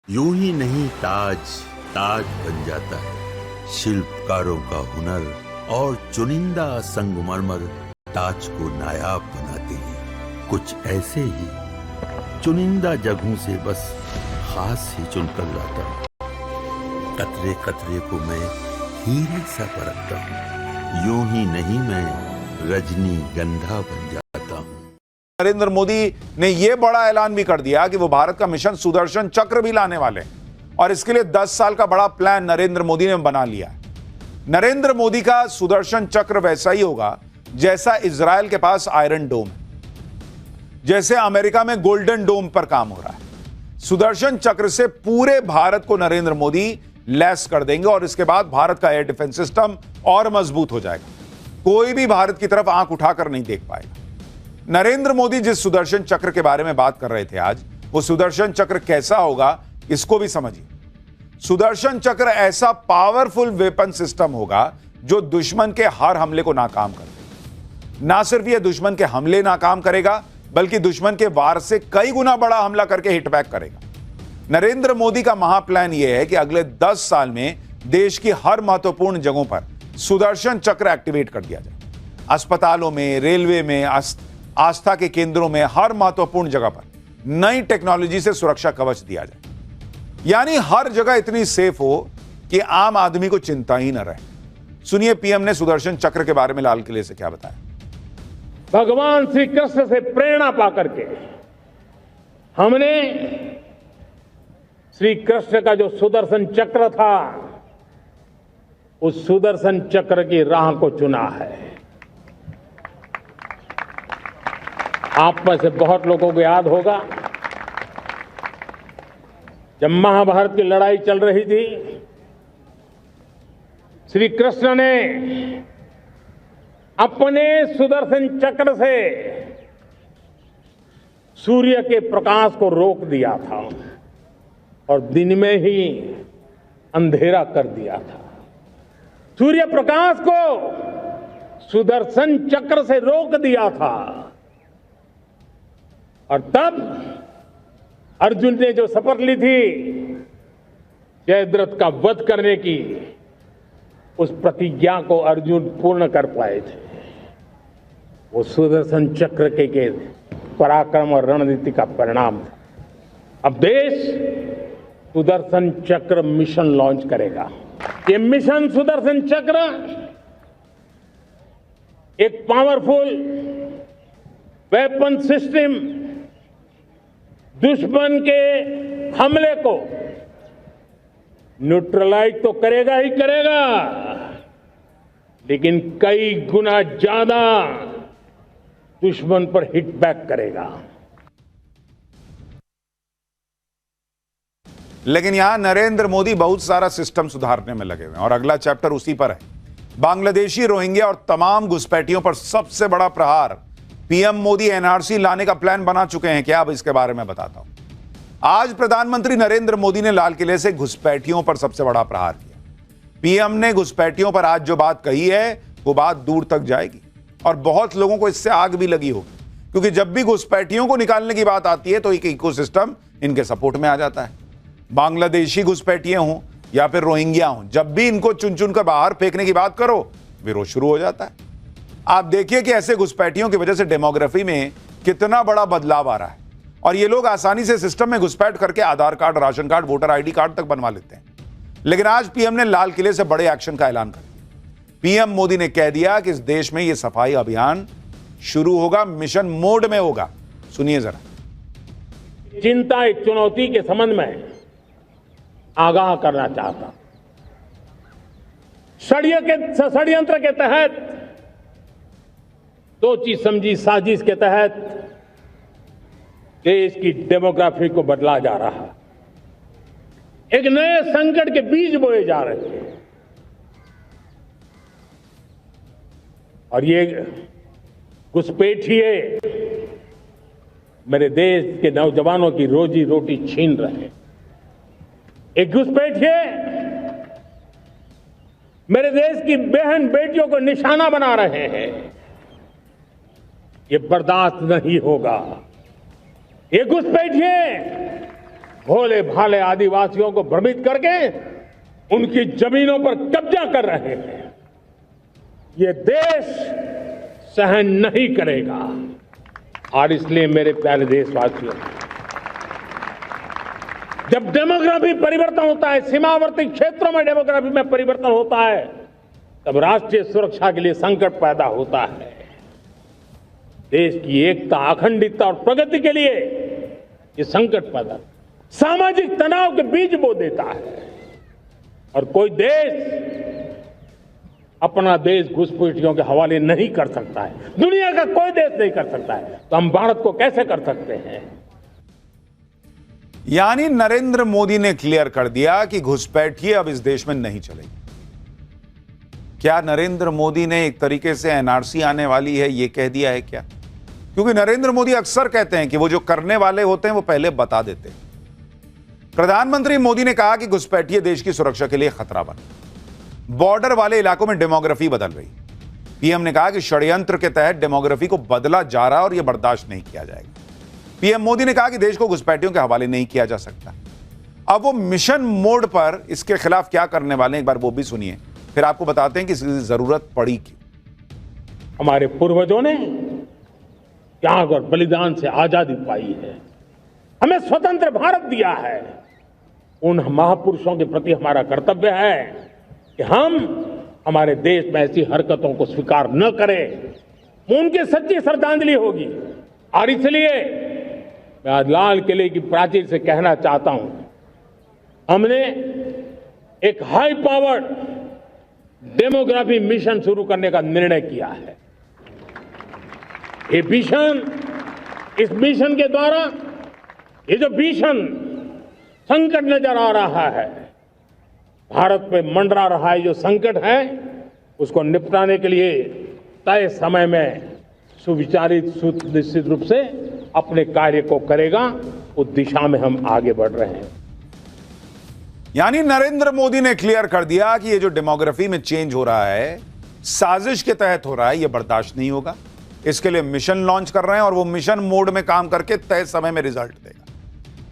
यूं ही नहीं ताज ताज बन जाता है। शिल्पकारों का हुनर और चुनिंदा संगमरमर ताज को नायाब बनाते हैं। कुछ ऐसे ही चुनिंदा जगहों से बस खास ही चुनकर लाता हूँ। कतरे कतरे को मैं हीरे सा परखता हूँ। यूं ही नहीं मैं रजनीगंधा बन जाता हूँ। नरेंद्र मोदी ने यह बड़ा ऐलान भी कर दिया कि वो भारत का मिशन सुदर्शन चक्र भी लाने वाले हैं और इसके लिए 10 साल का बड़ा प्लान नरेंद्र मोदी ने बना लिया है। नरेंद्र मोदी का सुदर्शन चक्र वैसा ही होगा जैसा इजराइल के पास आयरन डोम है, जैसे अमेरिका में गोल्डन डोम पर काम हो रहा है। सुदर्शन चक्र से पूरे भारत को नरेंद्र मोदी लैस कर देंगे और इसके बाद भारत का एयर डिफेंस सिस्टम और मजबूत हो जाएगा। कोई भी भारत की तरफ आंख उठाकर नहीं देख पाएगा। नरेंद्र मोदी जिस सुदर्शन चक्र के बारे में बात कर रहे थे आज, वो सुदर्शन चक्र कैसा होगा इसको भी समझिए। सुदर्शन चक्र ऐसा पावरफुल वेपन सिस्टम होगा जो दुश्मन के हर हमले को नाकाम कर देगा। ना सिर्फ यह दुश्मन के हमले नाकाम करेगा बल्कि दुश्मन के वार से कई गुना बड़ा हमला करके हिटबैक करेगा। नरेंद्र मोदी का महाप्लान यह है कि अगले 10 साल में देश की हर महत्वपूर्ण जगहों पर सुदर्शन चक्र एक्टिवेट कर दिया जाए। अस्पतालों में, रेलवे में, आस्था के केंद्रों में, हर महत्वपूर्ण जगह पर नई टेक्नोलॉजी से सुरक्षा कवच दिया जाए। यानी हर जगह इतनी सेफ हो कि आम आदमी को चिंता ही न रहे। सुनिए पीएम ने सुदर्शन चक्र के बारे में लाल किले से क्या बताया। भगवान श्री कृष्ण से प्रेरणा पाकर के हमने श्री कृष्ण का जो सुदर्शन चक्र था, उस सुदर्शन चक्र की राह को चुना है। आप में से बहुत लोगों को याद होगा, जब महाभारत की लड़ाई चल रही थी, श्री कृष्ण ने अपने सुदर्शन चक्र से सूर्य के प्रकाश को रोक दिया था और दिन में ही अंधेरा कर दिया था। सूर्य प्रकाश को सुदर्शन चक्र से रोक दिया था और तब अर्जुन ने जो शपथ ली थी जयद्रथ का वध करने की, उस प्रतिज्ञा को अर्जुन पूर्ण कर पाए थे। वो सुदर्शन चक्र के पराक्रम और रणनीति का परिणाम था। अब देश सुदर्शन चक्र मिशन लॉन्च करेगा। ये मिशन सुदर्शन चक्र एक पावरफुल वेपन सिस्टम दुश्मन के हमले को न्यूट्रलाइज तो करेगा ही करेगा, लेकिन कई गुना ज्यादा दुश्मन पर हिट बैक करेगा। लेकिन यहां नरेंद्र मोदी बहुत सारा सिस्टम सुधारने में लगे हुए हैं और अगला चैप्टर उसी पर है। बांग्लादेशी, रोहिंग्या और तमाम घुसपैठियों पर सबसे बड़ा प्रहार। पीएम मोदी एनआरसी लाने का प्लान बना चुके हैं। क्या अब इसके बारे में बताता हूं। आज प्रधानमंत्री नरेंद्र मोदी ने लाल किले से घुसपैठियों पर सबसे बड़ा प्रहार किया। पीएम ने घुसपैठियों पर आज जो बात कही है वो बात दूर तक जाएगी और बहुत लोगों को इससे आग भी लगी होगी, क्योंकि जब भी घुसपैठियों को निकालने की बात आती है तो एक इकोसिस्टम इनके सपोर्ट में आ जाता है। बांग्लादेशी घुसपैठिए हों या फिर रोहिंग्या हों, जब भी इनको चुन चुन कर बाहर फेंकने की बात करो, विरोध शुरू हो जाता है। आप देखिए कि ऐसे घुसपैठियों की वजह से डेमोग्राफी में कितना बड़ा बदलाव आ रहा है और ये लोग आसानी से सिस्टम में घुसपैठ करके Aadhaar card, ration card, voter ID card तक बनवा लेते हैं। लेकिन आज पीएम ने लाल किले से बड़े एक्शन का ऐलान कर दिया। पीएम मोदी ने कह दिया कि इस देश में यह सफाई अभियान शुरू होगा, मिशन मोड में होगा। सुनिए जरा। चिंता एक चुनौती के संबंध में आगाह करना चाहता। षड्यंत्र के तहत, सोची समझी साजिश के तहत देश की डेमोग्राफी को बदला जा रहा है। एक नए संकट के बीज बोए जा रहे हैं और ये घुसपैठिए मेरे देश के नौजवानों की रोजी रोटी छीन रहे हैं। एक घुसपैठिए मेरे देश की बहन बेटियों को निशाना बना रहे हैं। ये बर्दाश्त नहीं होगा। ये घुसपैठिए भोले भाले आदिवासियों को भ्रमित करके उनकी जमीनों पर कब्जा कर रहे हैं। ये देश सहन नहीं करेगा। और इसलिए मेरे प्यारे देशवासियों, जब डेमोग्राफी परिवर्तन होता है, सीमावर्ती क्षेत्रों में डेमोग्राफी में परिवर्तन होता है, तब राष्ट्रीय सुरक्षा के लिए संकट पैदा होता है। देश की एकता, अखंडता और प्रगति के लिए ये संकट पैदा, सामाजिक तनाव के बीज बो देता है। और कोई देश अपना देश घुसपैठियों के हवाले नहीं कर सकता है, दुनिया का कोई देश नहीं कर सकता है, तो हम भारत को कैसे कर सकते हैं? यानी नरेंद्र मोदी ने क्लियर कर दिया कि घुसपैठिए अब इस देश में नहीं चलेगी। क्या नरेंद्र मोदी ने एक तरीके से एनआरसी आने वाली है ये कह दिया है क्या? क्योंकि नरेंद्र मोदी अक्सर कहते हैं कि वो जो करने वाले होते हैं वो पहले बता देते हैं। प्रधानमंत्री मोदी ने कहा कि घुसपैठिए देश की सुरक्षा के लिए खतरा बने। बॉर्डर वाले इलाकों में डेमोग्राफी बदल रही। पीएम ने कहा कि षड्यंत्र के तहत डेमोग्राफी को बदला जा रहा है और यह बर्दाश्त नहीं किया जाएगा। पीएम मोदी ने कहा कि देश को घुसपैठियों के हवाले नहीं किया जा सकता। अब वो मिशन मोड पर इसके खिलाफ क्या करने वाले हैं, एक बार वो भी सुनिए, फिर आपको बताते हैं कि इसकी जरूरत पड़ी क्यों। हमारे पूर्वजों ने त्याग और बलिदान से आजादी पाई है, हमें स्वतंत्र भारत दिया है। उन महापुरुषों के प्रति हमारा कर्तव्य है कि हम हमारे देश में ऐसी हरकतों को स्वीकार न करें। उनकी सच्ची श्रद्धांजलि होगी। और इसलिए मैं आज लाल किले की प्राचीर से कहना चाहता हूं, हमने एक हाई पावर्ड डेमोग्राफी मिशन शुरू करने का निर्णय किया है। ये मिशन, इस मिशन के द्वारा ये जो भीषण संकट नजर आ रहा है, भारत पे मंडरा रहा है जो संकट है, उसको निपटाने के लिए तय समय में सुविचारित सुनिश्चित रूप से अपने कार्य को करेगा। उस दिशा में हम आगे बढ़ रहे हैं। यानी नरेंद्र मोदी ने क्लियर कर दिया कि ये जो डेमोग्राफी में चेंज हो रहा है, साजिश के तहत हो रहा है, ये बर्दाश्त नहीं होगा। इसके लिए मिशन लॉन्च कर रहे हैं और वो मिशन मोड में काम करके तय समय में रिजल्ट देगा।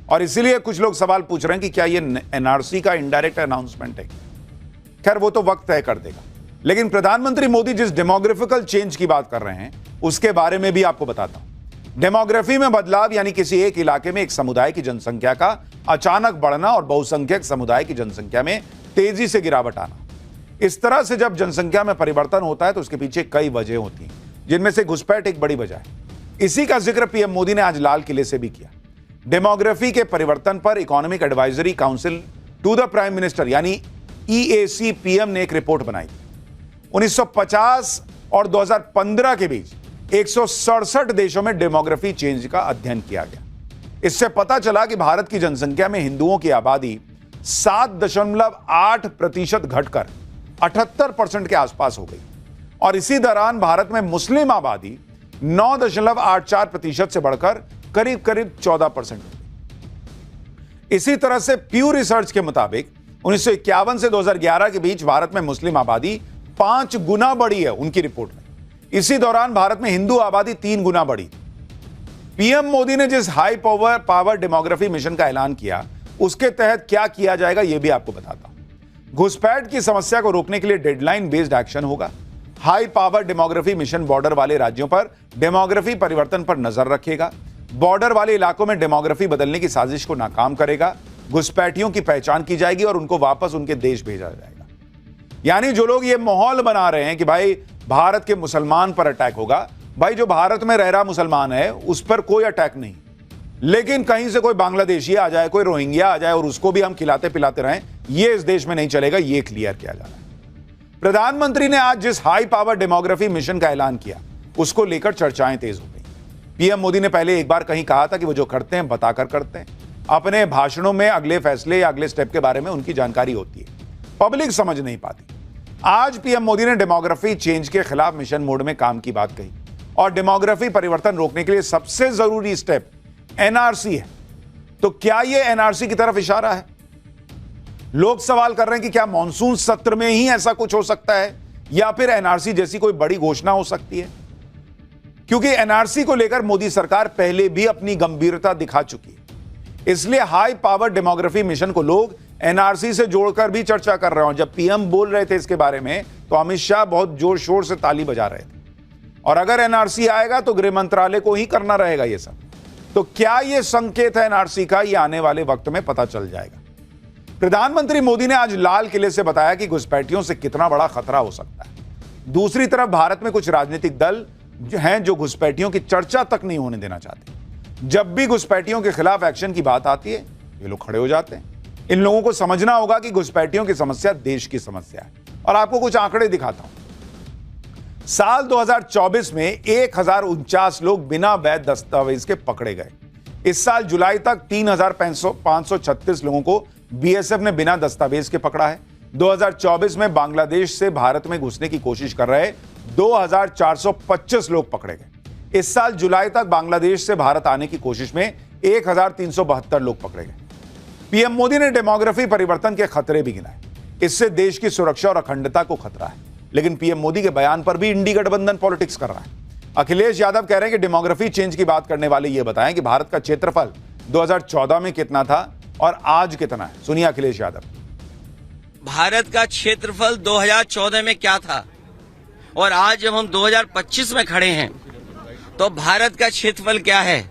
और इसीलिए कुछ लोग सवाल पूछ रहे हैं कि क्या ये एनआरसी का इनडायरेक्ट अनाउंसमेंट है। खैर वो तो वक्त तय कर देगा। लेकिन प्रधानमंत्री मोदी जिस डेमोग्राफिकल चेंज की बात कर रहे हैं उसके बारे में भी आपको बताता हूं। डेमोग्राफी में बदलाव यानी किसी एक इलाके में एक समुदाय की जनसंख्या का अचानक बढ़ना और बहुसंख्यक समुदाय की जनसंख्या में तेजी से गिरावट आना। इस तरह से जब जनसंख्या में परिवर्तन होता है तो उसके पीछे कई वजह होती हैं, जिनमें से घुसपैठ एक बड़ी वजह है। इसी का जिक्र पीएम मोदी ने आज लाल किले से भी किया। डेमोग्राफी के परिवर्तन पर economic advisory council to the prime minister यानी EAC-PM ने एक रिपोर्ट बनाई। 1950 और 2015 के बीच 167 देशों में डेमोग्राफी चेंज का अध्ययन किया गया। इससे पता चला कि भारत की जनसंख्या में हिंदुओं की आबादी 7.8% घटकर 78% के आसपास हो गई और इसी दौरान भारत में मुस्लिम आबादी 9.84% से बढ़कर करीब 14%। इसी तरह से प्यू रिसर्च के मुताबिक 1951 से 2011 के बीच भारत में मुस्लिम आबादी 5 गुना बढ़ी है उनकी रिपोर्ट में। इसी दौरान भारत में हिंदू आबादी 3 गुना बढ़ी। पीएम मोदी ने जिस हाई पावर डेमोग्राफी मिशन का ऐलान किया उसके तहत क्या किया जाएगा यह भी आपको बताता हूं। घुसपैठ की समस्या को रोकने के लिए डेडलाइन बेस्ड एक्शन होगा। High power demography mission border वाले राज्यों पर डेमोग्राफी परिवर्तन पर नजर रखेगा। बॉर्डर वाले इलाकों में डेमोग्राफी बदलने की साजिश को नाकाम करेगा। घुसपैठियों की पहचान की जाएगी और उनको वापस उनके देश भेजा जाएगा। यानी जो लोग ये माहौल बना रहे हैं कि भाई भारत के मुसलमान पर अटैक होगा, भाई जो भारत में रह रहा मुसलमान है उस पर कोई अटैक नहीं, लेकिन कहीं से कोई बांग्लादेशी आ जाए, कोई रोहिंग्या आ जाए और उसको भी हम खिलाते पिलाते रहें, ये इस देश में नहीं चलेगा। ये क्लियर किया जा रहा है। प्रधानमंत्री ने आज जिस हाई पावर डेमोग्राफी मिशन का ऐलान किया उसको लेकर चर्चाएं तेज हो गई। पीएम मोदी ने पहले एक बार कहीं कहा था कि वो जो करते हैं बताकर करते हैं। अपने भाषणों में अगले फैसले या अगले स्टेप के बारे में उनकी जानकारी होती है, पब्लिक समझ नहीं पाती। आज पीएम मोदी ने डेमोग्राफी चेंज के खिलाफ मिशन मोड में काम की बात कही और डेमोग्राफी परिवर्तन रोकने के लिए सबसे जरूरी स्टेप एनआरसी है। तो क्या यह एनआरसी की तरफ इशारा है? लोग सवाल कर रहे हैं कि क्या मॉनसून सत्र में ही ऐसा कुछ हो सकता है या फिर एनआरसी जैसी कोई बड़ी घोषणा हो सकती है? क्योंकि एनआरसी को लेकर मोदी सरकार पहले भी अपनी गंभीरता दिखा चुकी है। इसलिए हाई पावर डेमोग्राफी मिशन को लोग एनआरसी से जोड़कर भी चर्चा कर रहे हैं। जब पीएम बोल रहे थे इसके बारे में तो अमित शाह बहुत जोर शोर से ताली बजा रहे थे। और अगर एनआरसी आएगा तो गृह मंत्रालय को ही करना रहेगा ये सब। तो क्या ये संकेत है एनआरसी का? ये आने वाले वक्त में पता चल जाएगा। प्रधानमंत्री मोदी ने आज लाल किले से बताया कि घुसपैठियों से कितना बड़ा खतरा हो सकता है। दूसरी तरफ भारत में कुछ राजनीतिक दल हैं जो घुसपैठियों की चर्चा तक नहीं होने देना चाहते। जब भी घुसपैठियों के खिलाफ एक्शन की बात आती है ये लोग खड़े हो जाते हैं। इन लोगों को समझना होगा कि घुसपैठियों की समस्या देश की समस्या है। और आपको कुछ आंकड़े दिखाता हूं। साल 2024 में 1049 लोग बिना वैध दस्तावेज के पकड़े गए। इस साल जुलाई तक 3536 लोगों को बीएसएफ ने बिना दस्तावेज के पकड़ा है। 2024 में बांग्लादेश से भारत में घुसने की कोशिश कर रहे 2425 लोग पकड़े गए। इस साल जुलाई तक बांग्लादेश से भारत आने की कोशिश में 1372 लोग पकड़े गए। पीएम मोदी ने डेमोग्राफी परिवर्तन के खतरे भी गिनाए। इससे देश की सुरक्षा और अखंडता को खतरा है। लेकिन पीएम मोदी के बयान पर भी इंडी गठबंधन पॉलिटिक्स कर रहा है। अखिलेश यादव कह रहे हैं कि डेमोग्राफी चेंज की बात करने वाले ये बताएं कि भारत का क्षेत्रफल 2014 में कितना था और आज कितना है। सुनिए अखिलेश यादव। भारत का क्षेत्रफल 2014 में क्या था और आज जब हम 2025 में खड़े हैं तो भारत का क्षेत्रफल क्या है।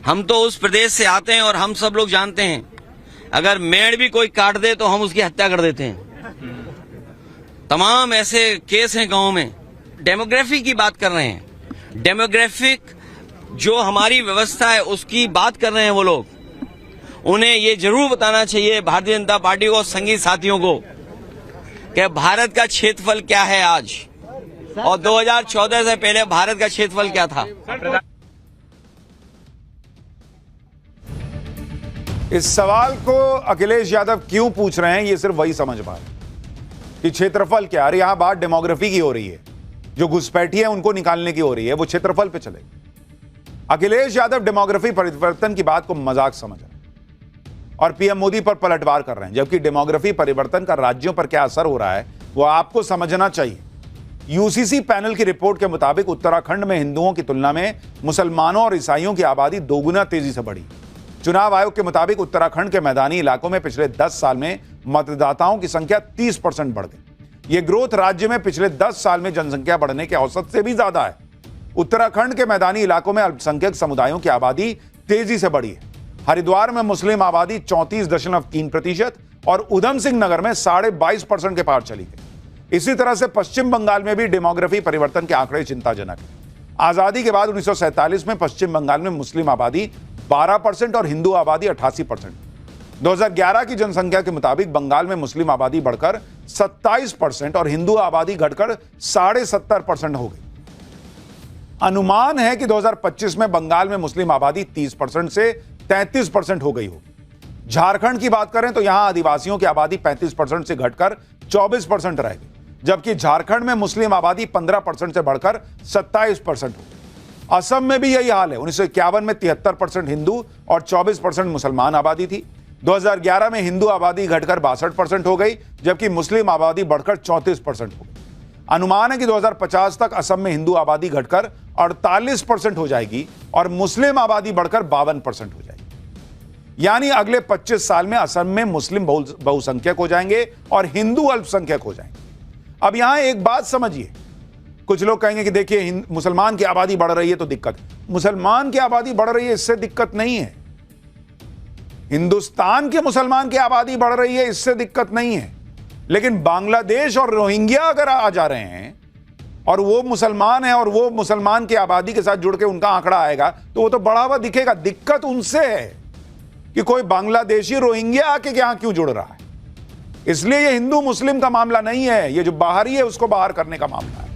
हम तो उस प्रदेश से आते हैं और हम सब लोग जानते हैं अगर मेड़ भी कोई काट दे तो हम उसकी हत्या कर देते हैं। तमाम ऐसे केस हैं गांव में। डेमोग्राफी की बात कर रहे हैं। डेमोग्राफिक जो हमारी व्यवस्था है उसकी बात कर रहे हैं वो लोग। उन्हें ये जरूर बताना चाहिए भारतीय जनता पार्टी को, संगी साथियों को, कि भारत का क्षेत्रफल क्या है आज और 2014 से पहले भारत का क्षेत्रफल क्या था। इस सवाल को अखिलेश यादव क्यों पूछ रहे हैं ये सिर्फ वही समझ पा रहे कि क्षेत्रफल क्या। अरे यहां बात डेमोग्राफी की हो रही है। जो घुसपैठी है उनको निकालने की हो रही है, वो क्षेत्रफल पे चले। अखिलेश यादव डेमोग्राफी परिवर्तन की बात को मजाक समझ रहे हैं और पीएम मोदी पर पलटवार कर रहे हैं। जबकि डेमोग्राफी परिवर्तन का राज्यों पर क्या असर हो रहा है वो आपको समझना चाहिए। यूसीसी पैनल की रिपोर्ट के मुताबिक उत्तराखंड में हिंदुओं की तुलना में मुसलमानों और ईसाइयों की आबादी दोगुना तेजी से बढ़ी। चुनाव आयोग के मुताबिक उत्तराखंड के मैदानी इलाकों में पिछले 10 साल में मतदाताओं की संख्या 30% बढ़ गई। यह ग्रोथ राज्य में पिछले 10 साल में जनसंख्या बढ़ने के औसत से भी ज्यादा है। उत्तराखंड के मैदानी इलाकों में अल्पसंख्यक समुदायों की आबादी तेजी से बढ़ी है। हरिद्वार में मुस्लिम आबादी 34.3% और उधम सिंह नगर में 22.5% के पार चली गई। इसी तरह से पश्चिम बंगाल में भी डेमोग्राफी परिवर्तन के आंकड़े चिंताजनक हैं। आजादी के बाद 1947 में पश्चिम बंगाल में मुस्लिम आबादी 12% और हिंदू आबादी 88%। 2011 की जनसंख्या के मुताबिक बंगाल में मुस्लिम आबादी बढ़कर 27% और हिंदू आबादी घटकर 70.5% हो गई। अनुमान है कि 2025 में बंगाल में मुस्लिम आबादी 30% से 33% हो गई होगी। झारखंड की बात करें तो यहां आदिवासियों की आबादी 35% से घटकर 24% रह गई, जबकि झारखंड में मुस्लिम आबादी 15% से बढ़कर 27% हो गई। असम में भी यही हाल है। 1951 में 73% हिंदू और 24% मुसलमान आबादी थी। 2011 में हिंदू आबादी घटकर 62% हो गई, जबकि मुस्लिम आबादी बढ़कर 34% हो गई। अनुमान है कि 2050 तक असम में हिंदू आबादी घटकर 48% हो जाएगी और मुस्लिम आबादी बढ़कर 52% हो जाएगी। यानी अगले 25 साल में असम में मुस्लिम बहुसंख्यक हो जाएंगे और हिंदू अल्पसंख्यक हो जाएंगे। अब यहां एक बात समझिए। कुछ लोग कहेंगे कि देखिए मुसलमान की आबादी बढ़ रही है तो दिक्कत। मुसलमान की आबादी बढ़ रही है इससे दिक्कत नहीं है। हिंदुस्तान के मुसलमान की आबादी बढ़ रही है इससे दिक्कत नहीं है। लेकिन बांग्लादेश और रोहिंग्या अगर आ जा रहे हैं और वो मुसलमान है और वो मुसलमान की आबादी के साथ जुड़ के उनका आंकड़ा आएगा तो वो तो बढ़ा हुआ दिखेगा। दिक्कत उनसे है कि कोई बांग्लादेशी रोहिंग्या आके यहां क्यों जुड़ रहा है। इसलिए ये हिंदू मुस्लिम का मामला नहीं है, ये जो बाहरी है उसको बाहर करने का मामला है।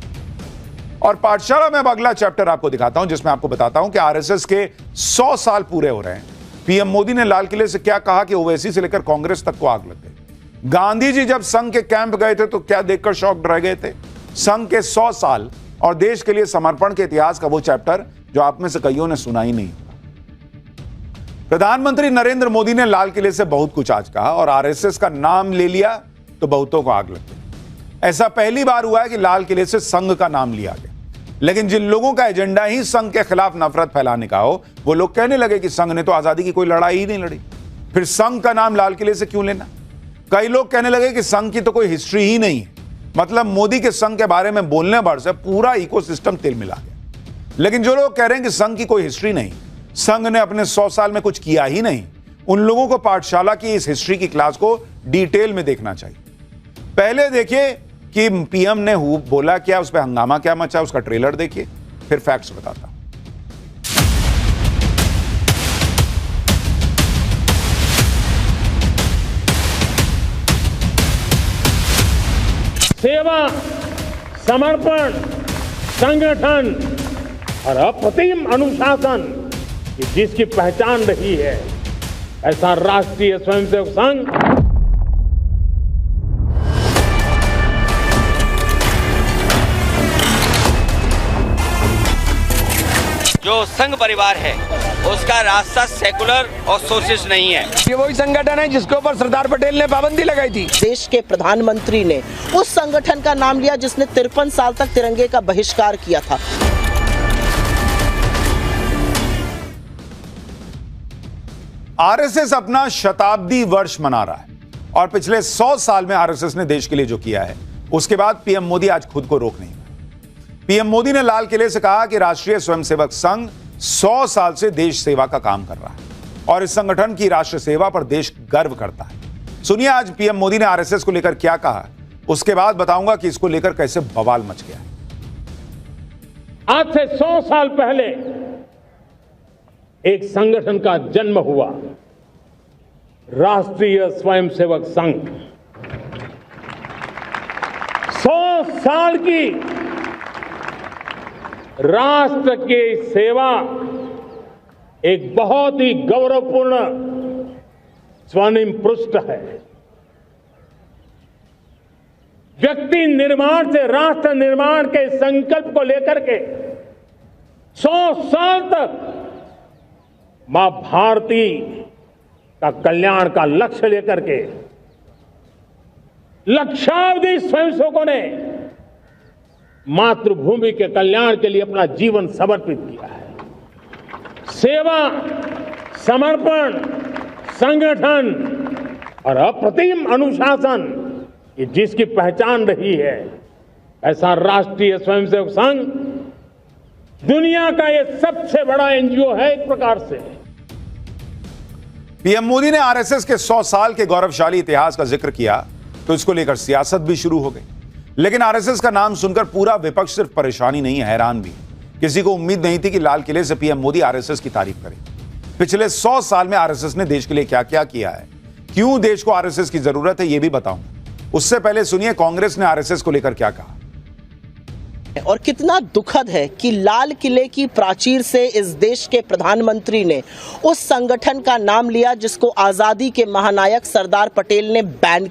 और पाठशाला में अब अगला चैप्टर आपको दिखाता हूं जिसमें आपको बताता हूं कि आरएसएस के 100 साल पूरे हो रहे हैं। पीएम मोदी ने लाल किले से क्या कहा कि ओवैसी से लेकर कांग्रेस तक को आग लग गई। गांधी जी जब संघ के कैंप गए थे तो क्या देखकर शॉक्ड रह गए थे। संघ के 100 साल और देश के लिए समर्पण के इतिहास का वो चैप्टर जो आप में से कईयों ने सुना ही नहीं। प्रधानमंत्री नरेंद्र मोदी ने लाल किले से बहुत कुछ आज कहा और आरएसएस का नाम ले लिया तो बहुतों को आग लग गई। ऐसा पहली बार हुआ है कि लाल किले से संघ का नाम लिया गया। लेकिन जिन लोगों का एजेंडा ही संघ के खिलाफ नफरत फैलाने का हो वो लोग कहने लगे कि संघ ने तो आजादी की कोई लड़ाई ही नहीं लड़ी। फिर संघ का नाम लाल किले से क्यों लेना? कई लोग कहने लगे कि संघ की तो कोई हिस्ट्री ही नहीं है, मतलब मोदी के संघ के बारे में बोलने भर से पूरा इकोसिस्टम तिल मिला गया। लेकिन जो लोग कह रहे हैं कि संघ की कोई हिस्ट्री नहीं, संघ ने अपने 100 साल में कुछ किया ही नहीं, उन लोगों को पाठशाला की इस हिस्ट्री की क्लास को डिटेल में देखना चाहिए। पहले देखिए कि पीएम ने बोला क्या, उस पर हंगामा क्या मचा, उसका ट्रेलर देखिए, फिर फैक्ट्स बताता हूं। सेवा, समर्पण, संगठन और अप्रतिम अनुशासन की जिसकी पहचान रही है, ऐसा राष्ट्रीय स्वयंसेवक संघ जो संघ परिवार है उसका रास्ता सेकुलर और सोशलिस्ट नहीं है। ये वही संगठन है जिसके ऊपर सरदार पटेल ने पाबंदी लगाई थी। देश के प्रधानमंत्री ने उस संगठन का नाम लिया जिसने 53 साल तक तिरंगे का बहिष्कार किया था। आरएसएस अपना शताब्दी वर्ष मना रहा है और पिछले 100 साल में आरएसएस ने देश के लिए जो किया है, उसके बाद पीएम मोदी आज खुद को रोक नहीं पाए। पीएम मोदी ने लाल किले से कहा कि राष्ट्रीय स्वयंसेवक संघ 100 साल से देश सेवा का काम कर रहा है और इस संगठन की राष्ट्र सेवा पर देश गर्व करता है। सुनिए आज पीएम मोदी ने आरएसएस को लेकर क्या कहा, उसके बाद बताऊंगा कि इसको लेकर कैसे बवाल मच गया है। आज से 100 साल पहले एक संगठन का जन्म हुआ, राष्ट्रीय स्वयंसेवक संघ। 100 साल की राष्ट्र की सेवा एक बहुत ही गौरवपूर्ण स्वर्णिम पृष्ठ है। व्यक्ति निर्माण से राष्ट्र निर्माण के संकल्प को लेकर के 100 साल तक मां भारती का कल्याण का लक्ष्य लेकर के लक्षावधि स्वयंसेवकों ने मातृभूमि के कल्याण के लिए अपना जीवन समर्पित किया है। सेवा, समर्पण, संगठन और अप्रतिम अनुशासन की जिसकी पहचान रही है, ऐसा राष्ट्रीय स्वयंसेवक संघ दुनिया का ये सबसे बड़ा एनजीओ है एक प्रकार से। पीएम मोदी ने आरएसएस के 100 साल के गौरवशाली इतिहास का जिक्र किया तो इसको लेकर सियासत भी शुरू हो गई। लेकिन आरएसएस का नाम सुनकर पूरा विपक्ष सिर्फ परेशानी नहीं, हैरान भी। किसी को उम्मीद नहीं थी कि लाल किले से पीएम मोदी आरएसएस की तारीफ करें। पिछले 100 साल में आरएसएस ने देश के लिए क्या क्या किया है, क्यों देश को आरएसएस की जरूरत है, यह भी बताऊंगा। उससे पहले सुनिए कांग्रेस ने आरएसएस को लेकर क्या कहा। और कितना दुखद है कि लाल किले की प्राचीर से इस देश के प्रधानमंत्री ने उस संगठन का नाम लिया जिसको आजादी के महानायक सरदार पटेल ने बैन